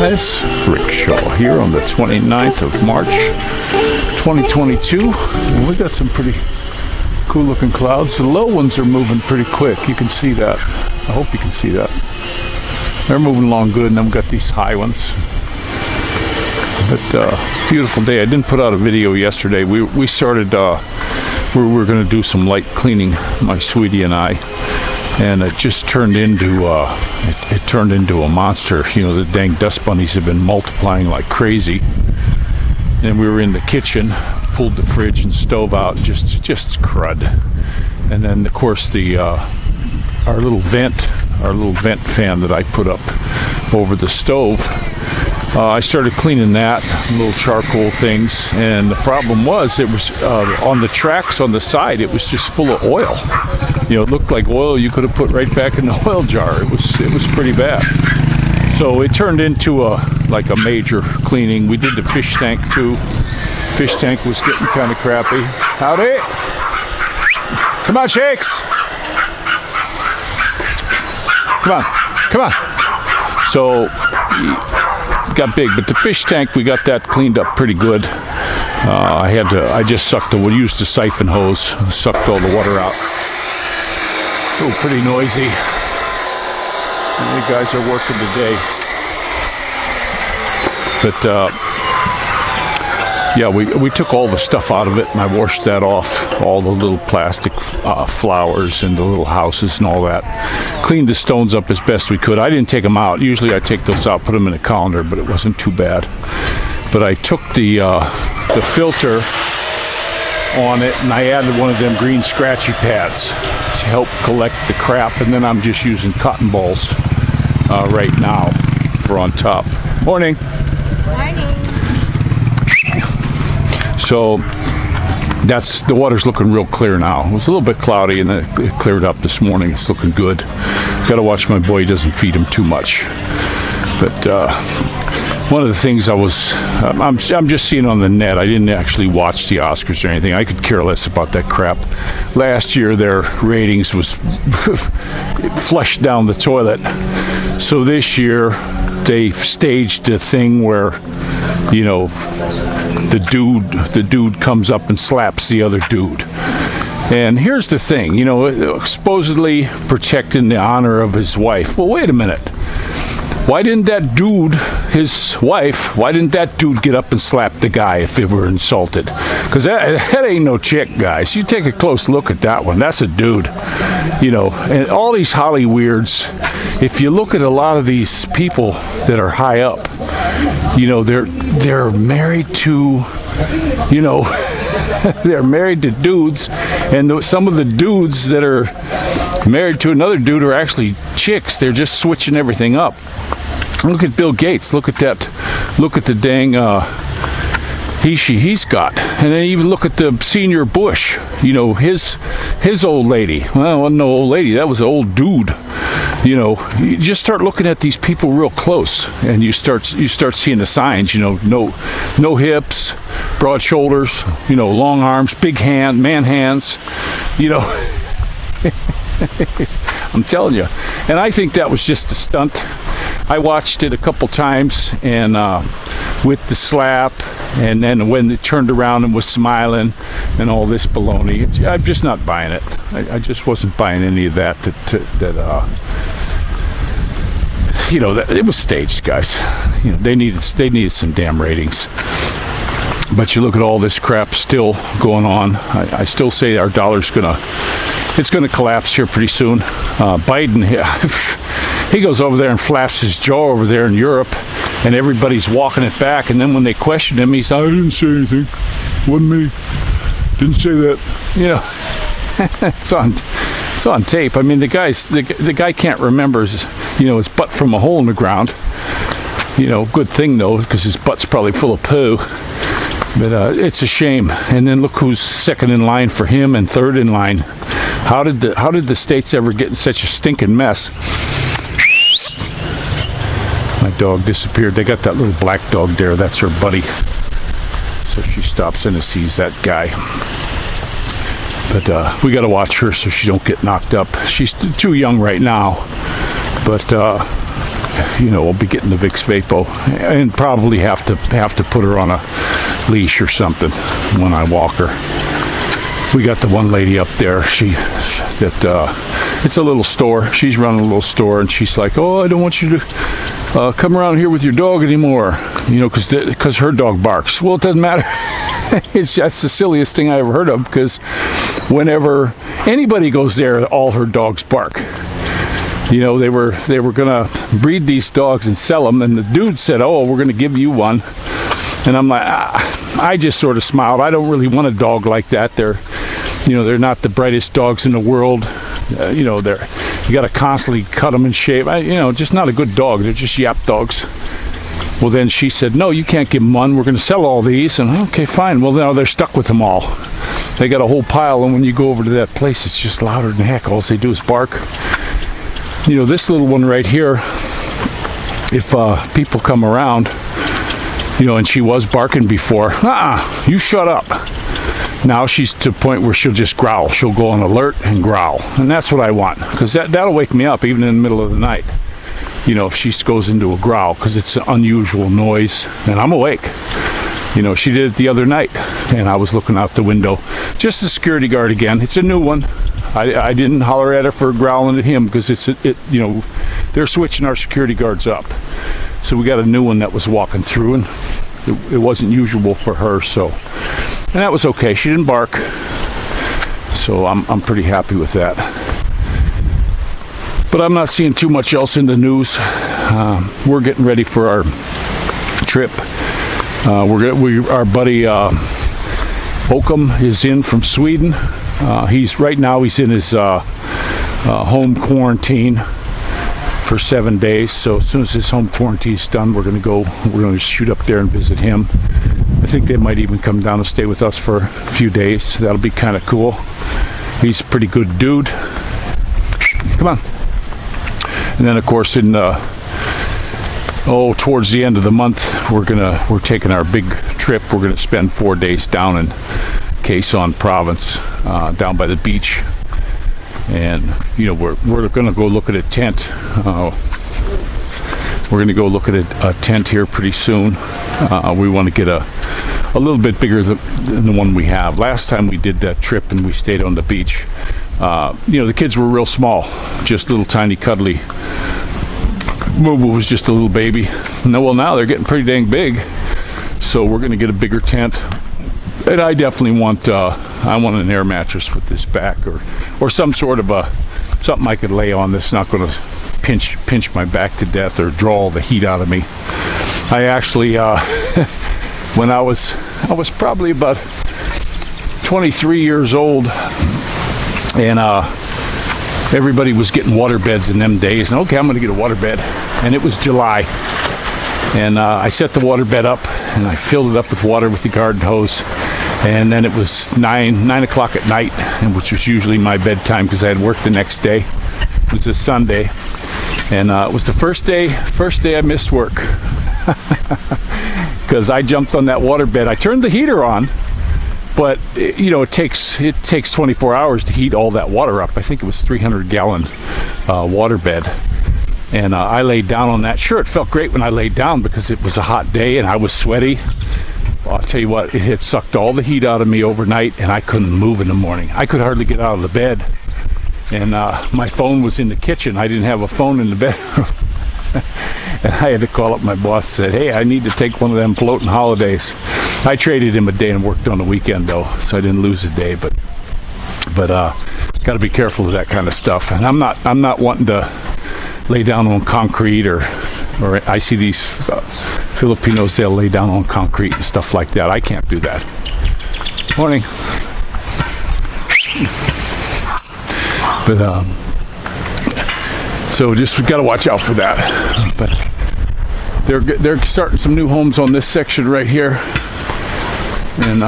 Dennis Rickshaw here on the 29th of March 2022. And we got some pretty cool looking clouds. The low ones are moving pretty quick. You can see that. I hope you can see that. They're moving along good, and then we've got these high ones. But beautiful day. I didn't put out a video yesterday. We started, we were going to do some light cleaning, my sweetie and I. And it just turned into it turned into a monster. You know, the dang dust bunnies have been multiplying like crazy. And we were in the kitchen, pulled the fridge and stove out, just crud. And then of course the our little vent fan that I put up over the stove. I started cleaning that, little charcoal things, and the problem was it was on the tracks on the side. It was just full of oil. You know, it looked like oil you could have put right back in the oil jar. It was pretty bad. So it turned into like a major cleaning. We did the fish tank too. Fish tank was getting kind of crappy. Howdy! Come on, Shakes! Come on! So got big, but the fish tank, we got that cleaned up pretty good. I just used the siphon hose, sucked all the water out. Oh, pretty noisy. The guys are working today. But yeah, we took all the stuff out of it, and I washed that off, all the little plastic flowers and the little houses and all that. Cleaned the stones up as best we could. I didn't take them out. Usually I take those out, put them in a colander, but it wasn't too bad. But I took the filter on it, and I added one of them green scratchy pads to help collect the crap, and then I'm just using cotton balls right now for on top. Morning. Morning. So the water's looking real clear now. It was a little bit cloudy, and then it cleared up this morning. It's looking good. Got to watch my boy; he doesn't feed him too much. But one of the things I'm just seeing on the net. I didn't actually watch the Oscars or anything. I could care less about that crap. Last year, their ratings was flushed down the toilet. So this year, they staged a thing where, you know, the dude comes up and slaps the other dude. And here's the thing, you know, supposedly protecting the honor of his wife. Well, wait a minute. Why didn't that dude, his wife, why didn't that dude get up and slap the guy if they were insulted? Because that ain't no chick, guys. You take a close look at that one. That's a dude. You know, and all these Holly weirds, if you look at a lot of these people that are high up, you know, they're married to, you know, they're married to dudes, and some of the dudes that are married to another dude are actually chicks. They're just switching everything up. Look at Bill Gates. Look at that. Look at the dang he's got. And then even look at the senior Bush. You know, his old lady. Well, it wasn't no old lady. That was an old dude. You know, you just start looking at these people real close, and you start seeing the signs. You know, no hips, broad shoulders. You know, long arms, big man hands. You know. I'm telling you. And I think that was just a stunt. I watched it a couple times, and with the slap, and then when it turned around and was smiling and all this baloney, I'm just not buying it. I just wasn't buying any of that. You know, that it was staged, guys. You know, they needed some damn ratings. But you look at all this crap still going on. I still say our dollar's it's gonna collapse here pretty soon. Biden, he goes over there and flaps his jaw over there in Europe, and everybody's walking it back. And then when they question him, he says, "I didn't say anything. Wasn't me. Didn't say that." You know, it's on tape. I mean, the guy can't remember, you know, his butt from a hole in the ground. You know, good thing though, because his butt's probably full of poo. But it's a shame. And then look who's second in line for him and third in line. How did the states ever get in such a stinking mess? My dog disappeared. They got that little black dog there. That's her buddy. So she stops in and sees that guy. But we got to watch her so she don't get knocked up. She's too young right now. But you know, I'll be getting the Vicks Vapo, and probably have to put her on a leash or something when I walk her. We got the one lady up there. It's a little store. She's running a little store, and she's like, "Oh, I don't want you to come around here with your dog anymore." You know, because her dog barks. Well, it doesn't matter. That's the silliest thing I ever heard of, because whenever anybody goes there, all her dogs bark. You know, they were gonna breed these dogs and sell them, and the dude said, "Oh, we're gonna give you one." And I'm like, I just sort of smiled. I don't really want a dog like that. They're not the brightest dogs in the world. You know, you got to constantly cut them and shave. Just not a good dog. They're just yap dogs. Well, then she said, "No, you can't give them one. We're going to sell all these." And okay, fine. Well, now they're stuck with them all. They got a whole pile, and when you go over to that place, it's just louder than heck. All they do is bark. You know, this little one right here, if people come around, you know, and she was barking before, you shut up. Now she's to the point where she'll just growl. She'll go on alert and growl. And that's what I want, because that'll wake me up even in the middle of the night. You know, if she goes into a growl, because it's an unusual noise, and I'm awake. You know, she did it the other night, and I was looking out the window. Just the security guard again. It's a new one. I didn't holler at her for growling at him, because you know, they're switching our security guards up. So we got a new one that was walking through, and it wasn't usual for her, so, and that was okay. She didn't bark, so I'm pretty happy with that. But I'm not seeing too much else in the news. We're getting ready for our trip. Our buddy Håkam is in from Sweden. Right now he's in his home quarantine for 7 days. So as soon as his home quarantine's done, we're going to shoot up there and visit him. I think they might even come down and stay with us for a few days. That'll be kind of cool. He's a pretty good dude. Come on. And then of course towards the end of the month, we're taking our big trip. We're going to spend 4 days down in Quezon province, down by the beach. And you know, we're going to go look at a tent. We're going to go look at a tent here pretty soon. We want to get a little bit bigger than the one we have. Last time we did that trip and we stayed on the beach, you know, the kids were real small, just little tiny cuddly. Mubu was just a little baby. No, well, now they're getting pretty dang big. So we're going to get a bigger tent. And I definitely want an air mattress with this back, or some sort of something I could lay on that's not going to pinch my back to death or draw all the heat out of me. I actually when I was probably about 23 years old, and everybody was getting water beds in them days, and okay, I'm going to get a water bed, and it was July, and I set the water bed up and I filled it up with water with the garden hose. And then it was 9 o'clock at night, and which was usually my bedtime because I had work the next day. It was a Sunday, and it was the first day I missed work because I jumped on that water bed. I turned the heater on, but you know, it takes 24 hours to heat all that water up. I think it was 300-gallon water bed, and I laid down on that. Sure, it felt great when I laid down because it was a hot day and I was sweaty. I'll tell you what, it had sucked all the heat out of me overnight, and I couldn't move in the morning. I could hardly get out of the bed, and my phone was in the kitchen. I didn't have a phone in the bedroom. And I had to call up my boss and said, "Hey, I need to take one of them floating holidays." I traded him a day and worked on the weekend though, so I didn't lose a day, but got to be careful of that kind of stuff. And I'm not wanting to lay down on concrete, or I see these Filipinos, they'll lay down on concrete and stuff like that. I can't do that. Morning. But so just got to watch out for that. But they're starting some new homes on this section right here, and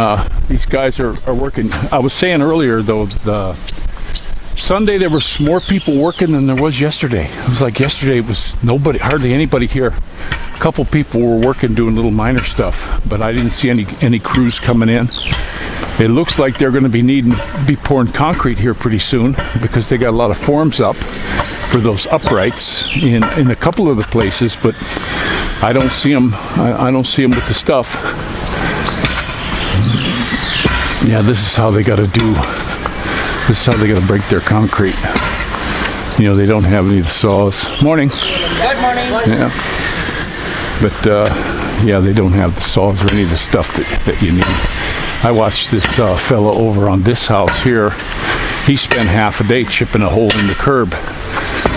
these guys are working. I was saying earlier though, the Sunday there was more people working than there was yesterday. It was like yesterday it was hardly anybody here. A couple people were working doing little minor stuff, but I didn't see any crews coming in. It looks like they're going to be pouring concrete here pretty soon because they got a lot of forms up. for those uprights in a couple of the places, but I don't see them. I don't see them with the stuff. Yeah, this is how they got to do. This is how they got to break their concrete. You know, they don't have any of the saws. Morning. Good morning. Yeah. But yeah, they don't have the saws or any of the stuff that you need. I watched this fella over on this house here. He spent half a day chipping a hole in the curb.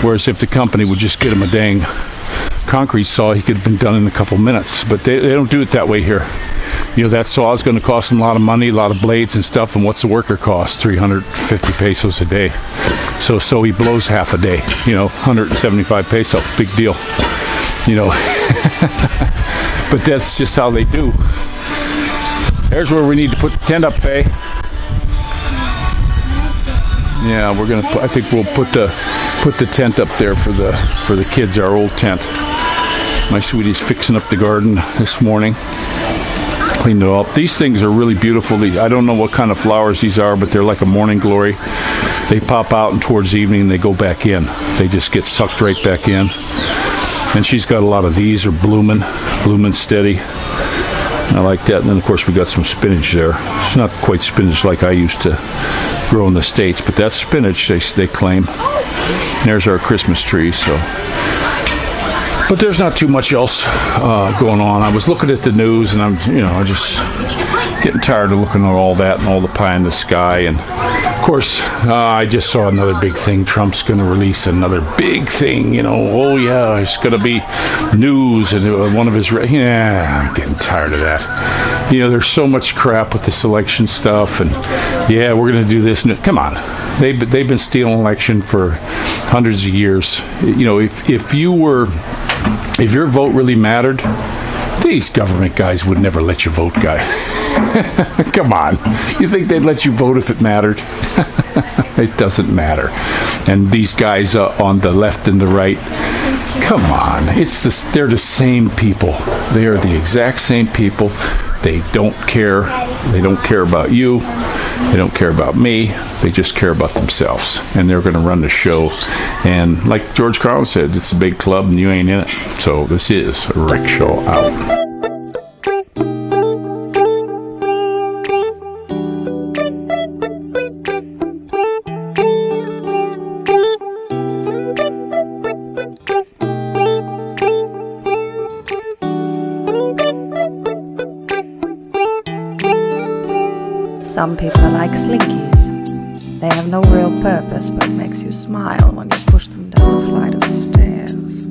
Whereas if the company would just get him a dang concrete saw, he could have been done in a couple minutes. But they don't do it that way here. You know, that saw is going to cost them a lot of money, a lot of blades and stuff. And what's the worker cost? 350 pesos a day. So he blows half a day. You know, 175 pesos, big deal. You know, but that's just how they do. There's where we need to put the tent up, Faye. Yeah, we're gonna. I think we'll put the tent up there for the kids. Our old tent. My sweetie's fixing up the garden this morning. Cleaned it all up. These things are really beautiful. I don't know what kind of flowers these are, but they're like a morning glory. They pop out and towards evening they go back in. They just get sucked right back in. And she's got a lot of these are blooming steady. I like that. And then of course we got some spinach there. It's not quite spinach like I used to grow in the States, but that's spinach they claim. There's our Christmas tree. So, but there's not too much else going on. I was looking at the news, and I'm just getting tired of looking at all that and all the pie in the sky. And of course, I just saw another big thing. Trump's going to release another big thing. You know, oh yeah, it's going to be news, and one of his. Yeah, I'm getting tired of that. You know, there's so much crap with this election stuff, and yeah, we're going to do this. Come on, they've been stealing election for hundreds of years. You know, if your vote really mattered, these government guys would never let you vote, guy. Come on. You think they'd let you vote if it mattered? It doesn't matter. And these guys on the left and the right, come on. They're the same people. They are the exact same people. They don't care. They don't care about you. They don't care about me. They just care about themselves. And they're going to run the show. And like George Carlin said, it's a big club and you ain't in it. So this is Rickshaw Out. Some people are like slinkies. They have no real purpose, but makes you smile when you push them down a flight of stairs.